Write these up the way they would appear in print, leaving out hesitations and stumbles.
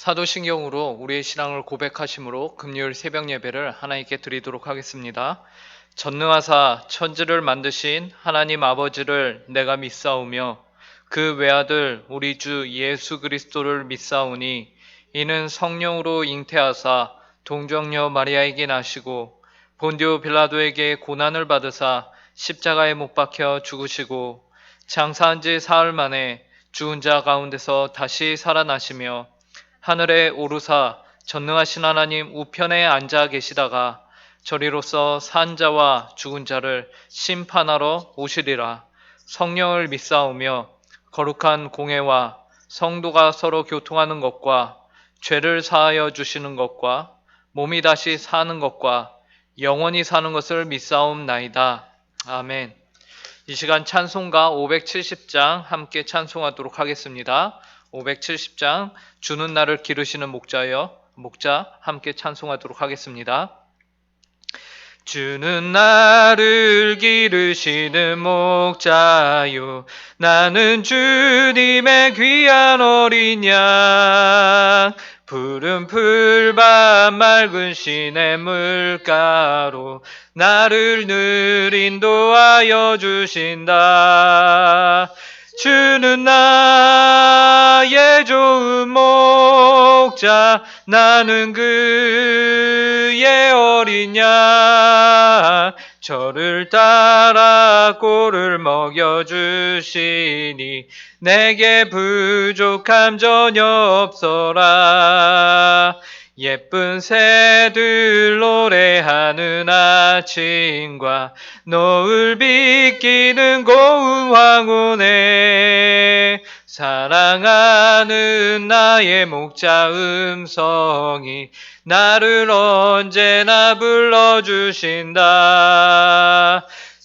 사도신경으로 우리의 신앙을 고백하심으로 금요일 새벽 예배를 하나님께 드리도록 하겠습니다. 전능하사 천지를 만드신 하나님 아버지를 내가 믿사오며 그 외아들 우리 주 예수 그리스도를 믿사오니 이는 성령으로 잉태하사 동정녀 마리아에게 나시고 본디오 빌라도에게 고난을 받으사 십자가에 못 박혀 죽으시고 장사한 지 사흘 만에 죽은 자 가운데서 다시 살아나시며 하늘에 오르사 전능하신 하나님 우편에 앉아 계시다가 저리로서 산 자와 죽은 자를 심판하러 오시리라. 성령을 믿사오며 거룩한 공회와 성도가 서로 교통하는 것과 죄를 사하여 주시는 것과 몸이 다시 사는 것과 영원히 사는 것을 믿사옵나이다. 아멘. 이 시간 찬송가 570장 함께 찬송하도록 하겠습니다. 570장 주는 나를 기르시는 목자 함께 찬송하도록 하겠습니다. 주는 나를 기르시는 목자요 나는 주님의 귀한 어린 양 푸른 풀밭 맑은 시냇물가로 나를 늘 인도하여 주신다. 주는 나의 좋은 목자 나는 그의 어린 양 저를 따라 꼴을 먹여주시니 내게 부족함 전혀 없어라. 예쁜 새들 노래하는 아침과 노을 비끼는 고운 황혼에 사랑하는 나의 목자 음성이 나를 언제나 불러주신다.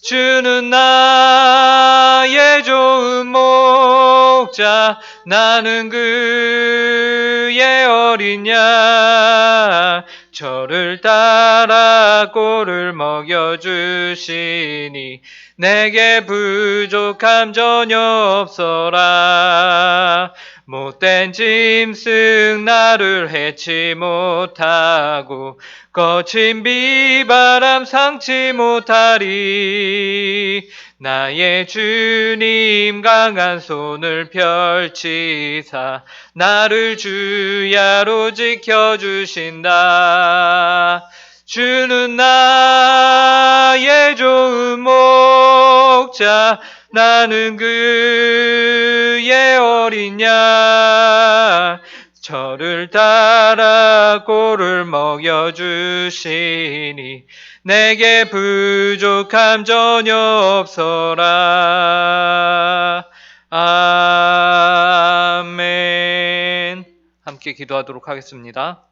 주는 나의 좋은 목자 나는 그의 어린 양 저를 따라 꼴을 먹여주시니 내게 부족함 전혀 없어라. 못된 짐승 나를 해치 못하고 거친 비바람 상치 못하리. 나의 주님 강한 손을 펼치사 나를 주야로 지켜주신다. 주는 나의 좋은 목자 나는 그의 어린 양 저를 따라 꼴을 먹여주시니 내게 부족함 전혀 없어라. 아멘. 함께 기도하도록 하겠습니다.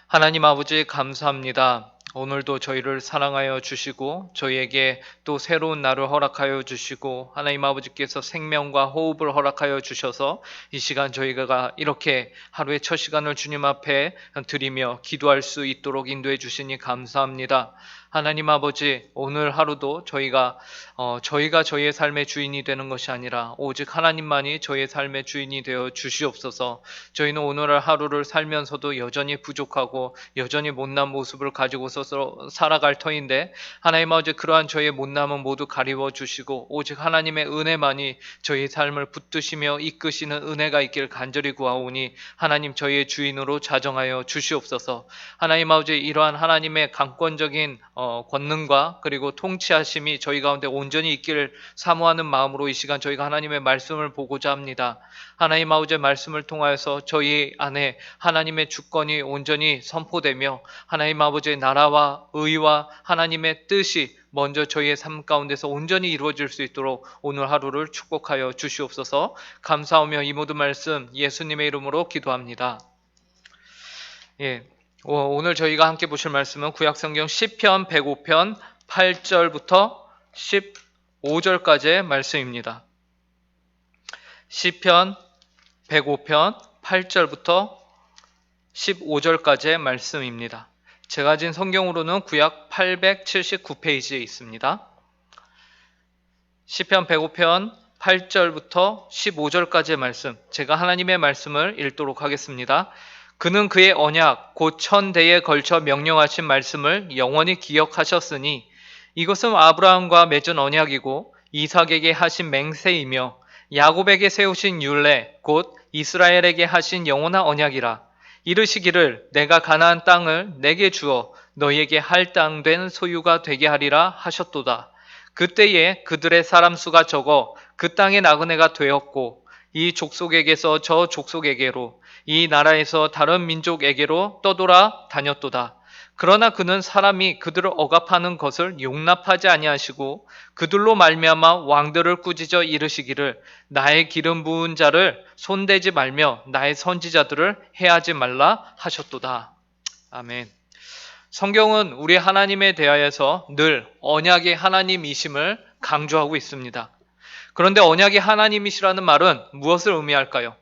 하나님 아버지 감사합니다. 오늘도 저희를 사랑하여 주시고 저희에게 또 새로운 날을 허락하여 주시고 하나님 아버지께서 생명과 호흡을 허락하여 주셔서 이 시간 저희가 이렇게 하루의 첫 시간을 주님 앞에 드리며 기도할 수 있도록 인도해 주시니 감사합니다. 하나님 아버지 오늘 하루도 저희가 저희의 삶의 주인이 되는 것이 아니라 오직 하나님만이 저희의 삶의 주인이 되어 주시옵소서. 저희는 오늘 하루를 살면서도 여전히 부족하고 여전히 못난 모습을 가지고서 살아갈 터인데 하나님 아버지 그러한 저희의 못남은 모두 가리워 주시고 오직 하나님의 은혜만이 저희의 삶을 붙드시며 이끄시는 은혜가 있기를 간절히 구하오니 하나님 저희의 주인으로 자정하여 주시옵소서. 하나님 아버지 이러한 하나님의 강권적인 권능과 그리고 통치하심이 저희 가운데 온전히 있기를 사모하는 마음으로 이 시간 저희가 하나님의 말씀을 보고자 합니다. 하나님 아버지의 말씀을 통하여서 저희 안에 하나님의 주권이 온전히 선포되며 하나님 아버지의 나라와 의와 하나님의 뜻이 먼저 저희의 삶 가운데서 온전히 이루어질 수 있도록 오늘 하루를 축복하여 주시옵소서. 감사하며 이 모든 말씀 예수님의 이름으로 기도합니다. 오늘 저희가 함께 보실 말씀은 구약성경 시편 105편 8절부터 15절까지의 말씀입니다. 시편 105편 8절부터 15절까지의 말씀입니다. 제가 가진 성경으로는 구약 879페이지에 있습니다. 시편 105편 8절부터 15절까지의 말씀, 제가 하나님의 말씀을 읽도록 하겠습니다. 그는 그의 언약 곧 천대에 걸쳐 명령하신 말씀을 영원히 기억하셨으니 이것은 아브라함과 맺은 언약이고 이삭에게 하신 맹세이며 야곱에게 세우신 율례 곧 이스라엘에게 하신 영원한 언약이라. 이르시기를 내가 가나안 땅을 내게 주어 너희에게 할당된 소유가 되게 하리라 하셨도다. 그때에 그들의 사람 수가 적어 그 땅의 나그네가 되었고 이 족속에게서 저 족속에게로 이 나라에서 다른 민족에게로 떠돌아 다녔도다. 그러나 그는 사람이 그들을 억압하는 것을 용납하지 아니하시고 그들로 말미암아 왕들을 꾸짖어 이르시기를 나의 기름 부은 자를 손대지 말며 나의 선지자들을 해하지 말라 하셨도다. 아멘. 성경은 우리 하나님에 대하여서 늘 언약의 하나님이심을 강조하고 있습니다. 그런데 언약의 하나님이시라는 말은 무엇을 의미할까요?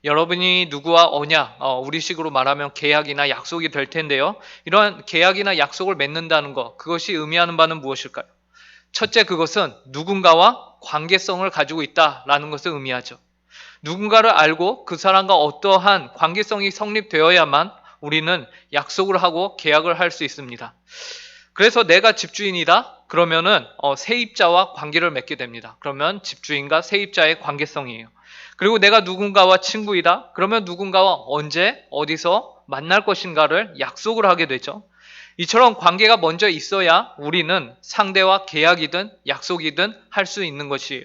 여러분이 누구와 언약, 우리식으로 말하면 계약이나 약속이 될 텐데요. 이러한 계약이나 약속을 맺는다는 것, 그것이 의미하는 바는 무엇일까요? 첫째, 그것은 누군가와 관계성을 가지고 있다라는 것을 의미하죠. 누군가를 알고 그 사람과 어떠한 관계성이 성립되어야만 우리는 약속을 하고 계약을 할 수 있습니다. 그래서 내가 집주인이다? 그러면은 세입자와 관계를 맺게 됩니다. 그러면 집주인과 세입자의 관계성이에요. 그리고 내가 누군가와 친구이다? 그러면 누군가와 언제 어디서 만날 것인가를 약속을 하게 되죠. 이처럼 관계가 먼저 있어야 우리는 상대와 계약이든 약속이든 할 수 있는 것이에요.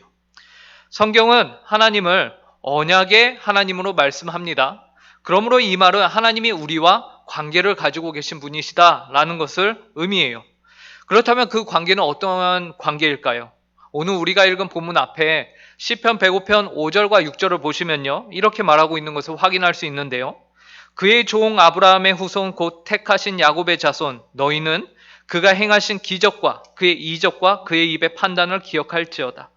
성경은 하나님을 언약의 하나님으로 말씀합니다. 그러므로 이 말은 하나님이 우리와 관계를 가지고 계신 분이시다라는 것을 의미해요. 그렇다면 그 관계는 어떠한 관계일까요? 오늘 우리가 읽은 본문 앞에 시편 105편 5절과 6절을 보시면요, 이렇게 말하고 있는 것을 확인할 수 있는데요. 그의 종 아브라함의 후손 곧 택하신 야곱의 자손 너희는 그가 행하신 기적과 그의 이적과 그의 입의 판단을 기억할지어다.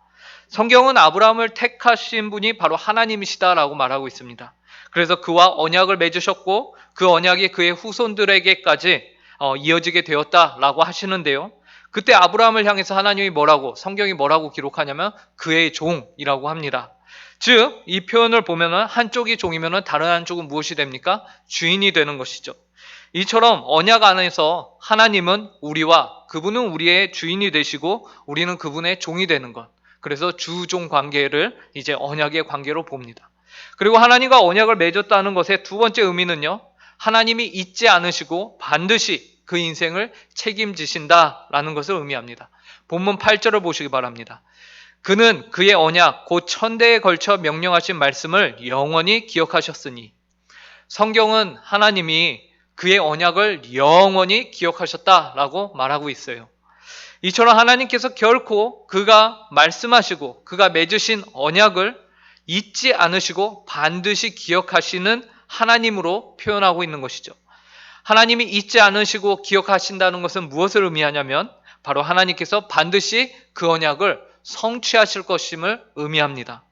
성경은 아브라함을 택하신 분이 바로 하나님이시다라고 말하고 있습니다. 그래서 그와 언약을 맺으셨고 그 언약이 그의 후손들에게까지 이어지게 되었다라고 하시는데요. 그때 아브라함을 향해서 하나님이 성경이 뭐라고 기록하냐면 그의 종이라고 합니다. 즉, 이 표현을 보면은 한쪽이 종이면은 다른 한쪽은 무엇이 됩니까? 주인이 되는 것이죠. 이처럼 언약 안에서 하나님은 그분은 우리의 주인이 되시고 우리는 그분의 종이 되는 것. 그래서 주종 관계를 이제 언약의 관계로 봅니다. 그리고 하나님과 언약을 맺었다는 것의 두 번째 의미는요, 하나님이 잊지 않으시고 반드시 그 인생을 책임지신다라는 것을 의미합니다. 본문 8절을 보시기 바랍니다. 그는 그의 언약 곧 천대에 걸쳐 명령하신 말씀을 영원히 기억하셨으니. 성경은 하나님이 그의 언약을 영원히 기억하셨다라고 말하고 있어요. 이처럼 하나님께서 결코 그가 말씀하시고 그가 맺으신 언약을 잊지 않으시고 반드시 기억하시는 하나님으로 표현하고 있는 것이죠. 하나님이 잊지 않으시고 기억하신다는 것은 무엇을 의미하냐면 바로 하나님께서 반드시 그 언약을 성취하실 것임을 의미합니다.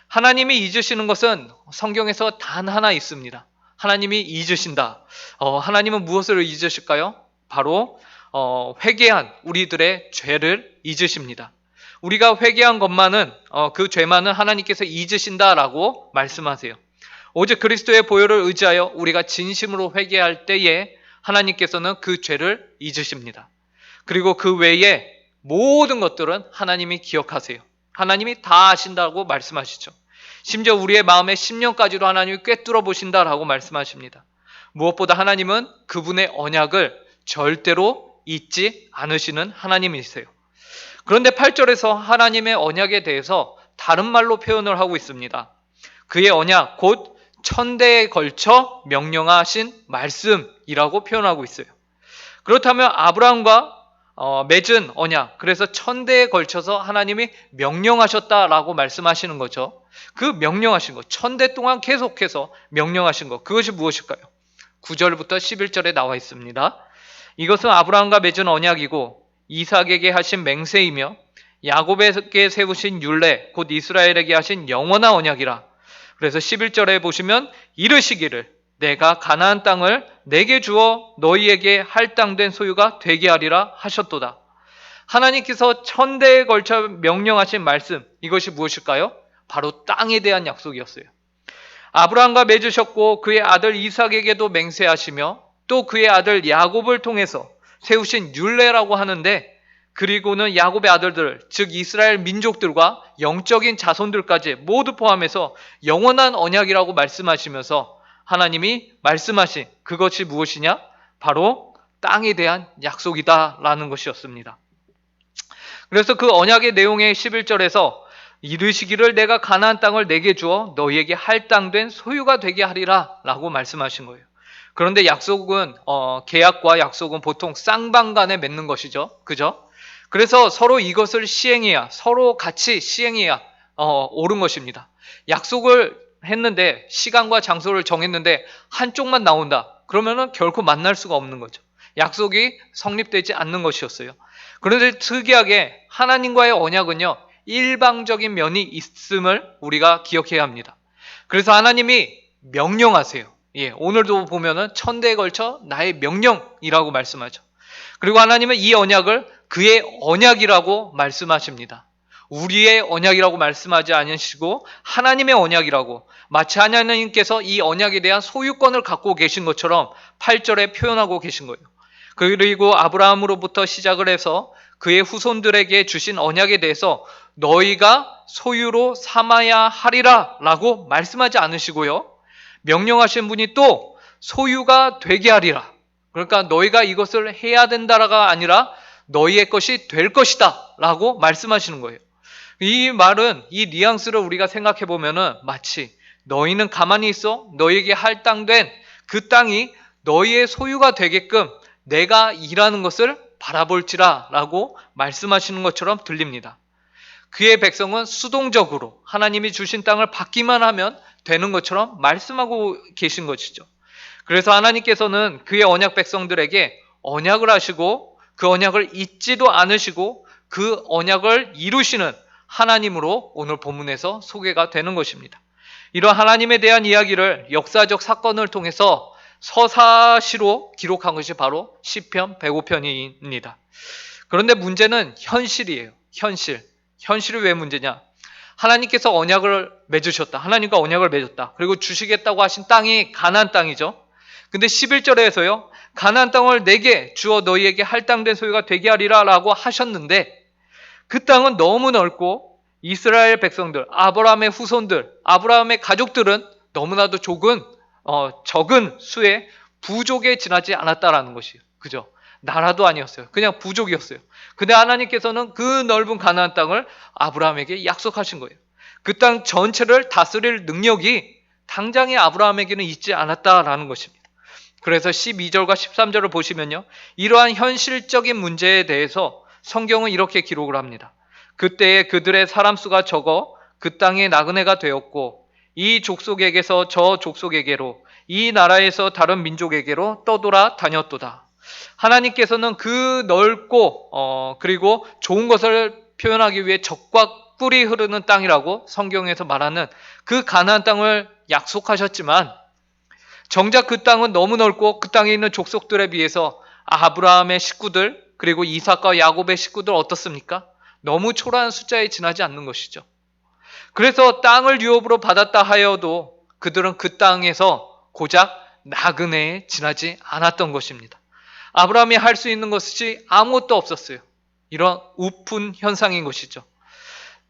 하나님이 잊으시는 것은 성경에서 단 하나 있습니다. 하나님이 잊으신다. 하나님은 무엇을 잊으실까요? 바로 회개한 우리들의 죄를 잊으십니다. 우리가 회개한 것만은 그 죄만은 하나님께서 잊으신다라고 말씀하세요. 오직 그리스도의 보혈을 의지하여 우리가 진심으로 회개할 때에 하나님께서는 그 죄를 잊으십니다. 그리고 그 외에 모든 것들은 하나님이 기억하세요. 하나님이 다 아신다고 말씀하시죠. 심지어 우리의 마음의 심령까지도 하나님이 꿰뚫어 보신다라고 말씀하십니다. 무엇보다 하나님은 그분의 언약을 절대로 잊지 않으시는 하나님이세요. 그런데 8절에서 하나님의 언약에 대해서 다른 말로 표현을 하고 있습니다. 그의 언약 곧 천대에 걸쳐 명령하신 말씀이라고 표현하고 있어요. 그렇다면 아브라함과 맺은 언약, 그래서 천대에 걸쳐서 하나님이 명령하셨다라고 말씀하시는 거죠. 그 명령하신 것, 천대 동안 계속해서 명령하신 것, 그것이 무엇일까요? 9절부터 11절에 나와 있습니다. 이것은 아브라함과 맺은 언약이고 이삭에게 하신 맹세이며 야곱에게 세우신 율례 곧 이스라엘에게 하신 영원한 언약이라. 그래서 11절에 보시면 이르시기를 내가 가나안 땅을 내게 주어 너희에게 할당된 소유가 되게 하리라 하셨도다. 하나님께서 천대에 걸쳐 명령하신 말씀, 이것이 무엇일까요? 바로 땅에 대한 약속이었어요. 아브라함과 맺으셨고 그의 아들 이삭에게도 맹세하시며 또 그의 아들 야곱을 통해서 세우신 율례라고 하는데, 그리고는 야곱의 아들들, 즉 이스라엘 민족들과 영적인 자손들까지 모두 포함해서 영원한 언약이라고 말씀하시면서 하나님이 말씀하신 그것이 무엇이냐? 바로 땅에 대한 약속이다라는 것이었습니다. 그래서 그 언약의 내용의 11절에서 이르시기를 내가 가나안 땅을 내게 주어 너희에게 할당된 소유가 되게 하리라 라고 말씀하신 거예요. 그런데 약속은 계약과 약속은 보통 쌍방 간에 맺는 것이죠. 그죠? 그래서 서로 이것을 시행해야, 서로 같이 시행해야 옳은 것입니다. 약속을 했는데, 시간과 장소를 정했는데 한쪽만 나온다, 그러면은 결코 만날 수가 없는 거죠. 약속이 성립되지 않는 것이었어요. 그런데 특이하게 하나님과의 언약은요, 일방적인 면이 있음을 우리가 기억해야 합니다. 그래서 하나님이 명령하세요. 오늘도 보면은 천대에 걸쳐 나의 명령이라고 말씀하죠. 그리고 하나님은 이 언약을 그의 언약이라고 말씀하십니다. 우리의 언약이라고 말씀하지 않으시고 하나님의 언약이라고, 마치 하나님께서 이 언약에 대한 소유권을 갖고 계신 것처럼 8절에 표현하고 계신 거예요. 그리고 아브라함으로부터 시작을 해서 그의 후손들에게 주신 언약에 대해서 너희가 소유로 삼아야 하리라 라고 말씀하지 않으시고요, 명령하신 분이 또 소유가 되게 하리라, 그러니까 너희가 이것을 해야 된다라가 아니라 너희의 것이 될 것이다 라고 말씀하시는 거예요. 이 말은, 이 뉘앙스를 우리가 생각해 보면은 마치 너희는 가만히 있어, 너희에게 할당된 그 땅이 너희의 소유가 되게끔 내가 일하는 것을 바라볼지라 라고 말씀하시는 것처럼 들립니다. 그의 백성은 수동적으로 하나님이 주신 땅을 받기만 하면 되는 것처럼 말씀하고 계신 것이죠. 그래서 하나님께서는 그의 언약 백성들에게 언약을 하시고 그 언약을 잊지도 않으시고 그 언약을 이루시는 하나님으로 오늘 본문에서 소개가 되는 것입니다. 이런 하나님에 대한 이야기를 역사적 사건을 통해서 서사시로 기록한 것이 바로 시편 105편입니다. 그런데 문제는 현실이에요. 현실이 왜 문제냐? 하나님께서 언약을 맺으셨다. 하나님과 언약을 맺었다. 그리고 주시겠다고 하신 땅이 가나안 땅이죠. 근데 11절에서요, 가나안 땅을 내게 주어 너희에게 할당된 소유가 되게 하리라 라고 하셨는데, 그 땅은 너무 넓고 이스라엘 백성들, 아브라함의 후손들, 아브라함의 가족들은 너무나도 적은 수의 부족에 지나지 않았다라는 것이에요. 그죠? 나라도 아니었어요. 그냥 부족이었어요. 근데 하나님께서는 그 넓은 가나안 땅을 아브라함에게 약속하신 거예요. 그 땅 전체를 다스릴 능력이 당장의 아브라함에게는 있지 않았다라는 것입니다. 그래서 12절과 13절을 보시면요, 이러한 현실적인 문제에 대해서 성경은 이렇게 기록을 합니다. 그때에 그들의 사람 수가 적어 그 땅에 나그네가 되었고 이 족속에게서 저 족속에게로, 이 나라에서 다른 민족에게로 떠돌아 다녔도다. 하나님께서는 그 넓고 그리고 좋은 것을 표현하기 위해 적과 꿀이 흐르는 땅이라고 성경에서 말하는 그 가나안 땅을 약속하셨지만, 정작 그 땅은 너무 넓고 그 땅에 있는 족속들에 비해서 아브라함의 식구들, 그리고 이삭과 야곱의 식구들 어떻습니까? 너무 초라한 숫자에 지나지 않는 것이죠. 그래서 땅을 유업으로 받았다 하여도 그들은 그 땅에서 고작 나그네에 지나지 않았던 것입니다. 아브라함이 할 수 있는 것이 아무것도 없었어요. 이런 우픈 현상인 것이죠.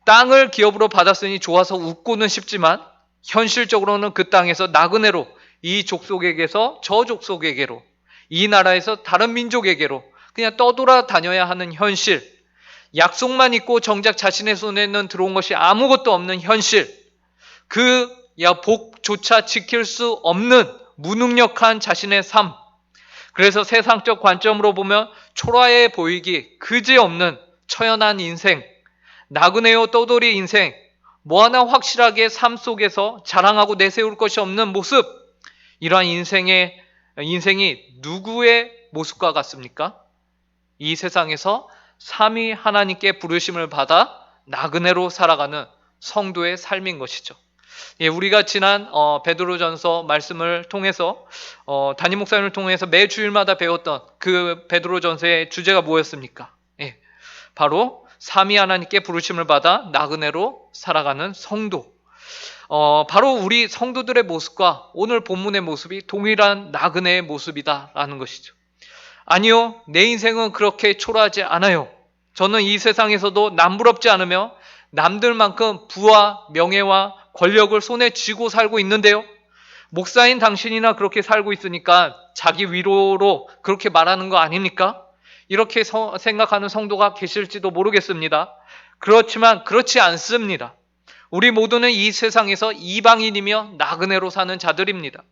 땅을 기업으로 받았으니 좋아서 웃고는 싶지만 현실적으로는 그 땅에서 나그네로, 이 족속에게서 저 족속에게로, 이 나라에서 다른 민족에게로 그냥 떠돌아 다녀야 하는 현실, 약속만 있고 정작 자신의 손에는 들어온 것이 아무것도 없는 현실, 그 복조차 지킬 수 없는 무능력한 자신의 삶, 그래서 세상적 관점으로 보면 초라해 보이기 그지없는 처연한 인생, 나그네요 떠돌이 인생, 뭐 하나 확실하게 삶 속에서 자랑하고 내세울 것이 없는 모습, 이러한 인생이 누구의 모습과 같습니까? 이 세상에서 삼위 하나님께 부르심을 받아 나그네로 살아가는 성도의 삶인 것이죠. 우리가 지난 베드로전서 말씀을 통해서 담임 목사님을 통해서 매 주일마다 배웠던 그 베드로전서의 주제가 뭐였습니까? 바로 삼위 하나님께 부르심을 받아 나그네로 살아가는 성도. 바로 우리 성도들의 모습과 오늘 본문의 모습이 동일한 나그네의 모습이다라는 것이죠. 아니요, 내 인생은 그렇게 초라하지 않아요. 저는 이 세상에서도 남부럽지 않으며 남들만큼 부와 명예와 권력을 손에 쥐고 살고 있는데요. 목사인 당신이나 그렇게 살고 있으니까 자기 위로로 그렇게 말하는 거 아닙니까? 이렇게 생각하는 성도가 계실지도 모르겠습니다. 그렇지만 그렇지 않습니다. 우리 모두는 이 세상에서 이방인이며 나그네로 사는 자들입니다.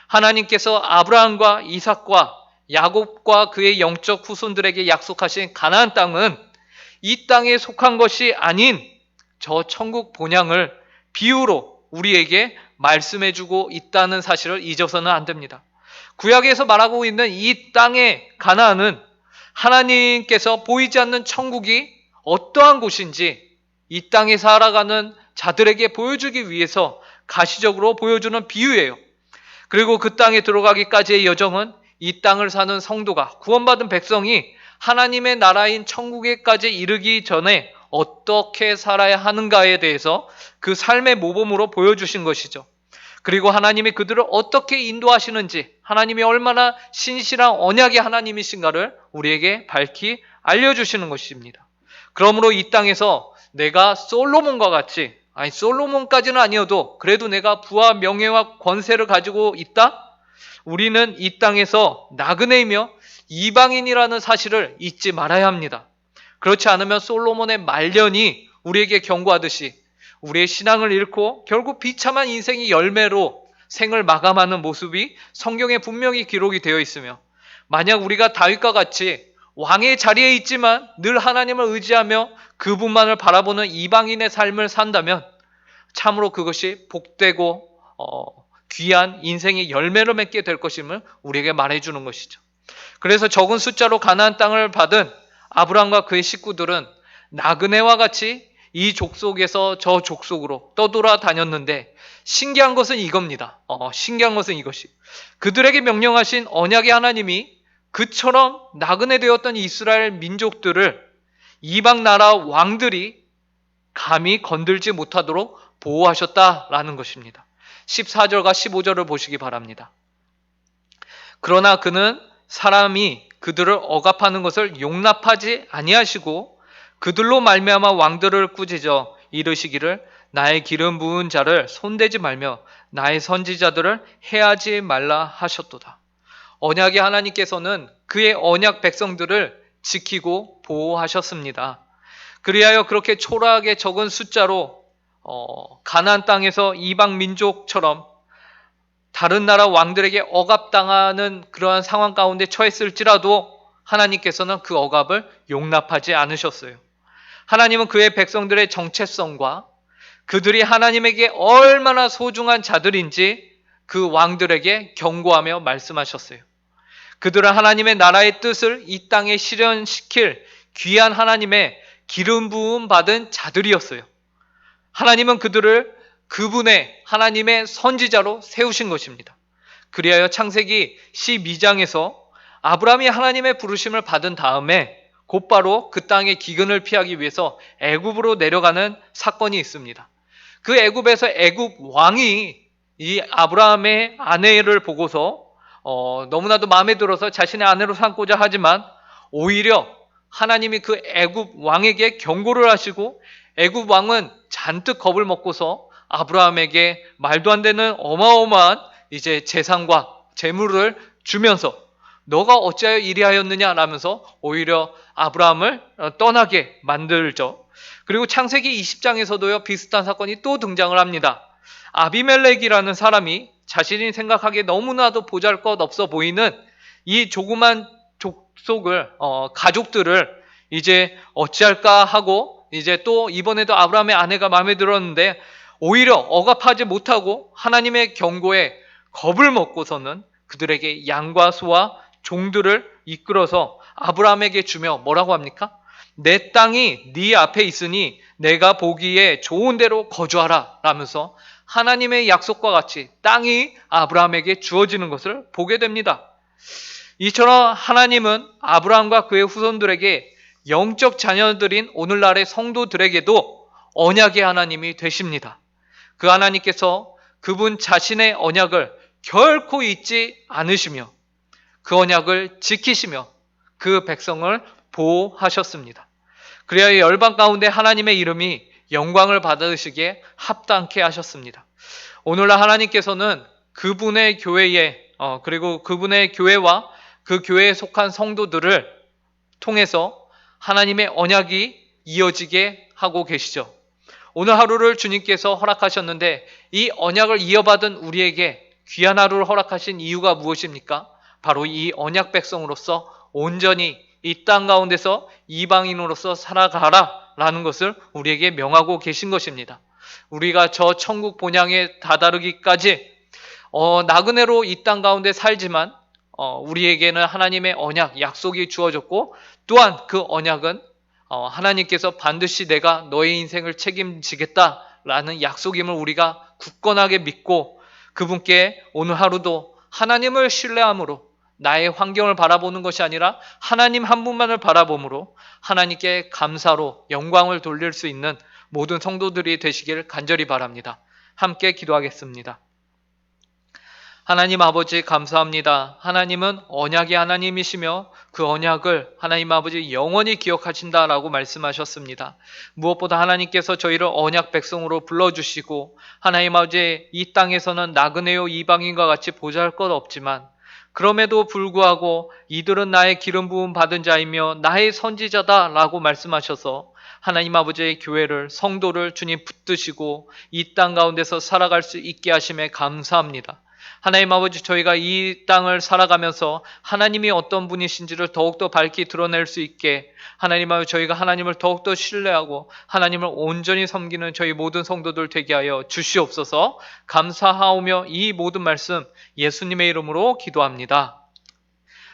하나님께서 아브라함과 이삭과 야곱과 그의 영적 후손들에게 약속하신 가나안 땅은 이 땅에 속한 것이 아닌 저 천국 본향을 비유로 우리에게 말씀해주고 있다는 사실을 잊어서는 안 됩니다. 구약에서 말하고 있는 이 땅의 가나안은 하나님께서 보이지 않는 천국이 어떠한 곳인지 이 땅에 살아가는 자들에게 보여주기 위해서 가시적으로 보여주는 비유예요. 그리고 그 땅에 들어가기까지의 여정은 이 땅을 사는 성도가, 구원받은 백성이 하나님의 나라인 천국에까지 이르기 전에 어떻게 살아야 하는가에 대해서 그 삶의 모범으로 보여주신 것이죠. 그리고 하나님이 그들을 어떻게 인도하시는지, 하나님이 얼마나 신실한 언약의 하나님이신가를 우리에게 밝히 알려주시는 것입니다. 그러므로 이 땅에서 내가 솔로몬과 같이, 솔로몬까지는 아니어도 그래도 내가 부와 명예와 권세를 가지고 있다? 우리는 이 땅에서 나그네이며 이방인이라는 사실을 잊지 말아야 합니다. 그렇지 않으면 솔로몬의 말년이 우리에게 경고하듯이 우리의 신앙을 잃고 결국 비참한 인생의 열매로 생을 마감하는 모습이 성경에 분명히 기록이 되어 있으며, 만약 우리가 다윗과 같이 왕의 자리에 있지만 늘 하나님을 의지하며 그분만을 바라보는 이방인의 삶을 산다면 참으로 그것이 복되고 귀한 인생의 열매를 맺게 될 것임을 우리에게 말해주는 것이죠. 그래서 적은 숫자로 가나안 땅을 받은 아브라함과 그의 식구들은 나그네와 같이 이 족속에서 저 족속으로 떠돌아다녔는데, 신기한 것은 이겁니다. 신기한 것은 이것이, 그들에게 명령하신 언약의 하나님이 그처럼 나그네 되었던 이스라엘 민족들을 이방 나라 왕들이 감히 건들지 못하도록 보호하셨다라는 것입니다. 14절과 15절을 보시기 바랍니다. 그러나 그는 사람이 그들을 억압하는 것을 용납하지 아니하시고 그들로 말미암아 왕들을 꾸짖어 이르시기를 나의 기름 부은 자를 손대지 말며 나의 선지자들을 해하지 말라 하셨도다. 언약의 하나님께서는 그의 언약 백성들을 지키고 보호하셨습니다. 그리하여 그렇게 초라하게 적은 숫자로 가나안 땅에서 이방 민족처럼 다른 나라 왕들에게 억압당하는 그러한 상황 가운데 처했을지라도 하나님께서는 그 억압을 용납하지 않으셨어요. 하나님은 그의 백성들의 정체성과 그들이 하나님에게 얼마나 소중한 자들인지 그 왕들에게 경고하며 말씀하셨어요. 그들은 하나님의 나라의 뜻을 이 땅에 실현시킬 귀한 하나님의 기름 부음 받은 자들이었어요. 하나님은 그들을 그분의 하나님의 선지자로 세우신 것입니다. 그리하여 창세기 12장에서 아브라함이 하나님의 부르심을 받은 다음에 곧바로 그 땅의 기근을 피하기 위해서 애굽으로 내려가는 사건이 있습니다. 그 애굽에서 애굽 왕이 이 아브라함의 아내를 보고서 너무나도 마음에 들어서 자신의 아내로 삼고자 하지만 오히려 하나님이 그 애굽 왕에게 경고를 하시고 애굽 왕은 잔뜩 겁을 먹고서 아브라함에게 말도 안 되는 어마어마한 이제 재산과 재물을 주면서 너가 어찌하여 이리하였느냐 라면서 오히려 아브라함을 떠나게 만들죠. 그리고 창세기 20장에서도요 비슷한 사건이 또 등장을 합니다. 아비멜렉이라는 사람이 자신이 생각하기에 너무나도 보잘것없어 보이는 이 조그만 족속을 가족들을 이제 어찌할까 하고 이제 또 이번에도 아브라함의 아내가 마음에 들었는데 오히려 억압하지 못하고 하나님의 경고에 겁을 먹고서는 그들에게 양과 소와 종들을 이끌어서 아브라함에게 주며 뭐라고 합니까? 내 땅이 네 앞에 있으니 내가 보기에 좋은 대로 거주하라 라면서 하나님의 약속과 같이 땅이 아브라함에게 주어지는 것을 보게 됩니다. 이처럼 하나님은 아브라함과 그의 후손들에게 영적 자녀들인 오늘날의 성도들에게도 언약의 하나님이 되십니다. 그 하나님께서 그분 자신의 언약을 결코 잊지 않으시며 그 언약을 지키시며 그 백성을 보호하셨습니다. 그래야 열방 가운데 하나님의 이름이 영광을 받으시기에 합당케 하셨습니다. 오늘날 하나님께서는 그분의 교회에 그리고 그분의 교회와 그 교회에 속한 성도들을 통해서 하나님의 언약이 이어지게 하고 계시죠. 오늘 하루를 주님께서 허락하셨는데 이 언약을 이어받은 우리에게 귀한 하루를 허락하신 이유가 무엇입니까? 바로 이 언약 백성으로서 온전히 이 땅 가운데서 이방인으로서 살아가라 라는 것을 우리에게 명하고 계신 것입니다. 우리가 저 천국 본향에 다다르기까지 나그네로 이 땅 가운데 살지만 우리에게는 하나님의 언약, 약속이 주어졌고 또한 그 언약은 하나님께서 반드시 내가 너의 인생을 책임지겠다라는 약속임을 우리가 굳건하게 믿고 그분께 오늘 하루도 하나님을 신뢰함으로 나의 환경을 바라보는 것이 아니라 하나님 한 분만을 바라봄으로 하나님께 감사로 영광을 돌릴 수 있는 모든 성도들이 되시길 간절히 바랍니다. 함께 기도하겠습니다. 하나님 아버지 감사합니다. 하나님은 언약의 하나님이시며 그 언약을 하나님 아버지 영원히 기억하신다라고 말씀하셨습니다. 무엇보다 하나님께서 저희를 언약 백성으로 불러주시고 하나님 아버지 이 땅에서는 나그네요 이방인과 같이 보잘것 없지만 그럼에도 불구하고 이들은 나의 기름 부음 받은 자이며 나의 선지자다라고 말씀하셔서 하나님 아버지의 교회를 성도를 주님 붙드시고 이 땅 가운데서 살아갈 수 있게 하심에 감사합니다. 하나님 아버지 저희가 이 땅을 살아가면서 하나님이 어떤 분이신지를 더욱더 밝히 드러낼 수 있게 하나님 아버지 저희가 하나님을 더욱더 신뢰하고 하나님을 온전히 섬기는 저희 모든 성도들 되게 하여 주시옵소서. 감사하오며 이 모든 말씀 예수님의 이름으로 기도합니다.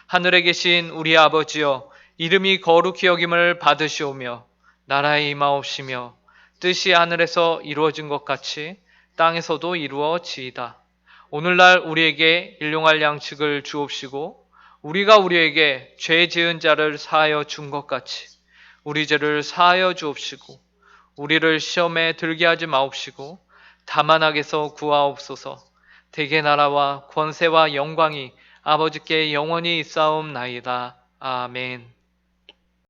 하늘에 계신 우리 아버지여 이름이 거룩히 여김을 받으시오며 나라의 임하옵시며 뜻이 하늘에서 이루어진 것 같이 땅에서도 이루어지이다. 오늘날 우리에게 일용할 양식을 주옵시고 우리가 우리에게 죄 지은 자를 사하여 준 것 같이 우리 죄를 사하여 주옵시고 우리를 시험에 들게 하지 마옵시고 다만 악에서 구하옵소서. 대개 나라와 권세와 영광이 아버지께 영원히 있사옵나이다. 아멘.